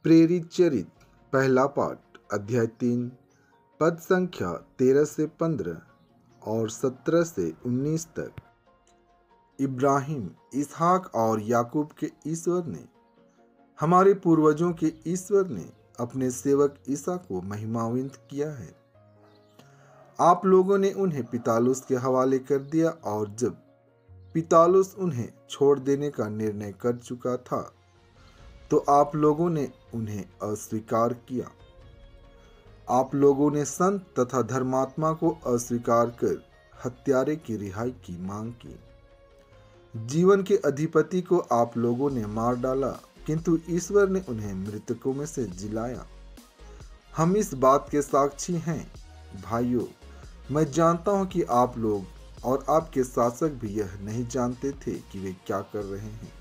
प्रेरित चरित पहला पाठ अध्याय 3 पद संख्या 13 से 15 और 17 से 19 तक। इब्राहिम, इसहाक और याकूब के ईश्वर ने, हमारे पूर्वजों के ईश्वर ने अपने सेवक ईसा को महिमान्वित किया है। आप लोगों ने उन्हें पितालुस के हवाले कर दिया और जब पितालुस उन्हें छोड़ देने का निर्णय कर चुका था तो आप लोगों ने उन्हें अस्वीकार किया। आप लोगों ने संत तथा धर्मात्मा को अस्वीकार कर हत्यारे की रिहाई की मांग की। जीवन के अधिपति को आप लोगों ने मार डाला, किंतु ईश्वर ने उन्हें मृतकों में से जिलाया। हम इस बात के साक्षी हैं। भाइयों, मैं जानता हूं कि आप लोग और आपके शासक भी यह नहीं जानते थे कि वे क्या कर रहे हैं।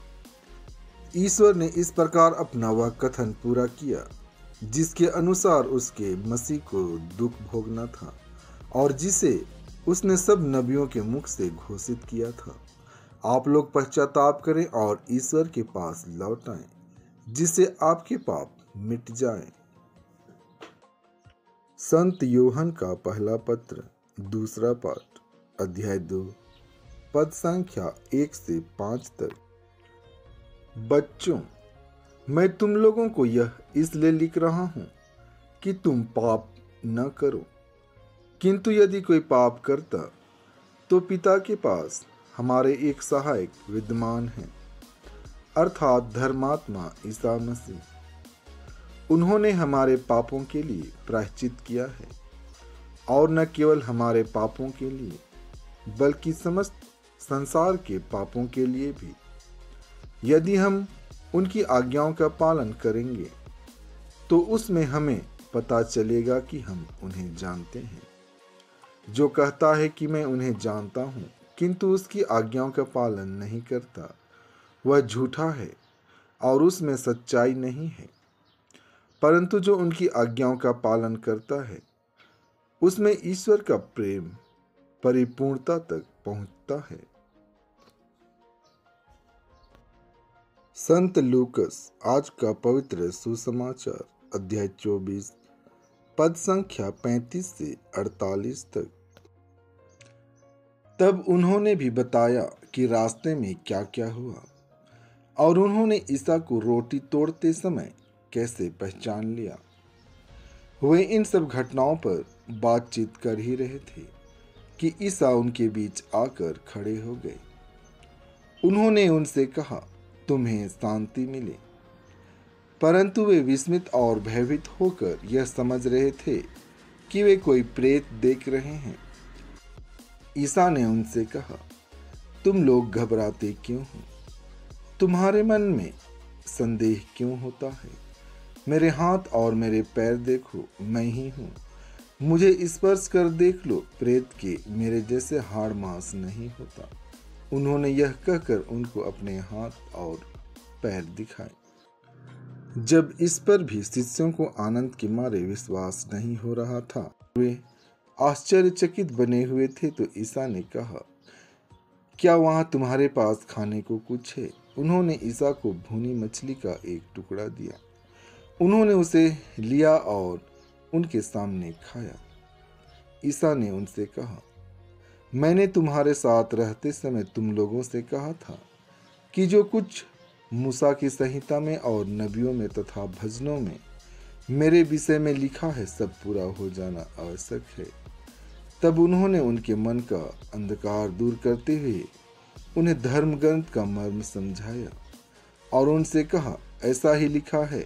ईश्वर ने इस प्रकार अपना वह कथन पूरा किया जिसके अनुसार उसके मसीह को दुख भोगना था और जिसे उसने सब नबियों के मुख से घोषित किया था। आप लोग पश्चाताप करें और ईश्वर के पास लौट आएं, जिससे आपके पाप मिट जाएं। संत यूहन्ना का पहला पत्र दूसरा पाठ अध्याय 2 पद संख्या 1 से 5 तक। बच्चों, मैं तुम लोगों को यह इसलिए लिख रहा हूं कि तुम पाप न करो, किंतु यदि कोई पाप करता तो पिता के पास हमारे एक सहायक विद्यमान है, अर्थात धर्मात्मा ईसा मसीह। उन्होंने हमारे पापों के लिए प्रायश्चित किया है, और न केवल हमारे पापों के लिए बल्कि समस्त संसार के पापों के लिए भी। यदि हम उनकी आज्ञाओं का पालन करेंगे तो उसमें हमें पता चलेगा कि हम उन्हें जानते हैं। जो कहता है कि मैं उन्हें जानता हूं किंतु उसकी आज्ञाओं का पालन नहीं करता, वह झूठा है और उसमें सच्चाई नहीं है। परंतु जो उनकी आज्ञाओं का पालन करता है, उसमें ईश्वर का प्रेम परिपूर्णता तक पहुंचता है। संत लूकस आज का पवित्र सुसमाचार अध्याय 24 पद संख्या 35 से 48 तक। तब उन्होंने भी बताया कि रास्ते में क्या क्या हुआ और उन्होंने ईसा को रोटी तोड़ते समय कैसे पहचान लिया। वे इन सब घटनाओं पर बातचीत कर ही रहे थे कि ईसा उनके बीच आकर खड़े हो गए। उन्होंने उनसे कहा, तुम्हें शांति मिले। परंतु वे विस्मित और भयभीत होकर यह समझ रहे थे कि वे कोई प्रेत देख रहे हैं। ईसा ने उनसे कहा, तुम लोग घबराते क्यों हो? तुम्हारे मन में संदेह क्यों होता है? मेरे हाथ और मेरे पैर देखो, मैं ही हूँ। मुझे स्पर्श कर देख लो, प्रेत के मेरे जैसे हाड़ मांस नहीं होता। उन्होंने यह कहकर उनको अपने हाथ और पैर दिखाए। जब इस पर भी शिष्यों को आनंद के मारे विश्वास नहीं हो रहा था, वे आश्चर्यचकित बने हुए थे, तो ईसा ने कहा, क्या वहां तुम्हारे पास खाने को कुछ है? उन्होंने ईसा को भुनी मछली का एक टुकड़ा दिया। उन्होंने उसे लिया और उनके सामने खाया। ईसा ने उनसे कहा, मैंने तुम्हारे साथ रहते समय तुम लोगों से कहा था कि जो कुछ मूसा की संहिता में और नबियों में तथा भजनों में मेरे विषय में लिखा है, सब पूरा हो जाना आवश्यक है। तब उन्होंने उनके मन का अंधकार दूर करते हुए उन्हें धर्म ग्रंथ का मर्म समझाया और उनसे कहा, ऐसा ही लिखा है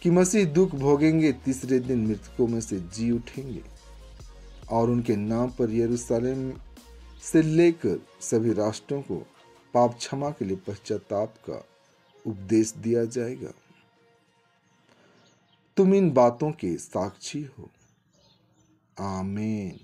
कि मसीह दुख भोगेंगे, तीसरे दिन मृतकों में से जी उठेंगे और उनके नाम पर यरूशलेम से लेकर सभी राष्ट्रों को पाप क्षमा के लिए पश्चाताप का उपदेश दिया जाएगा। तुम इन बातों के साक्षी हो। आमीन।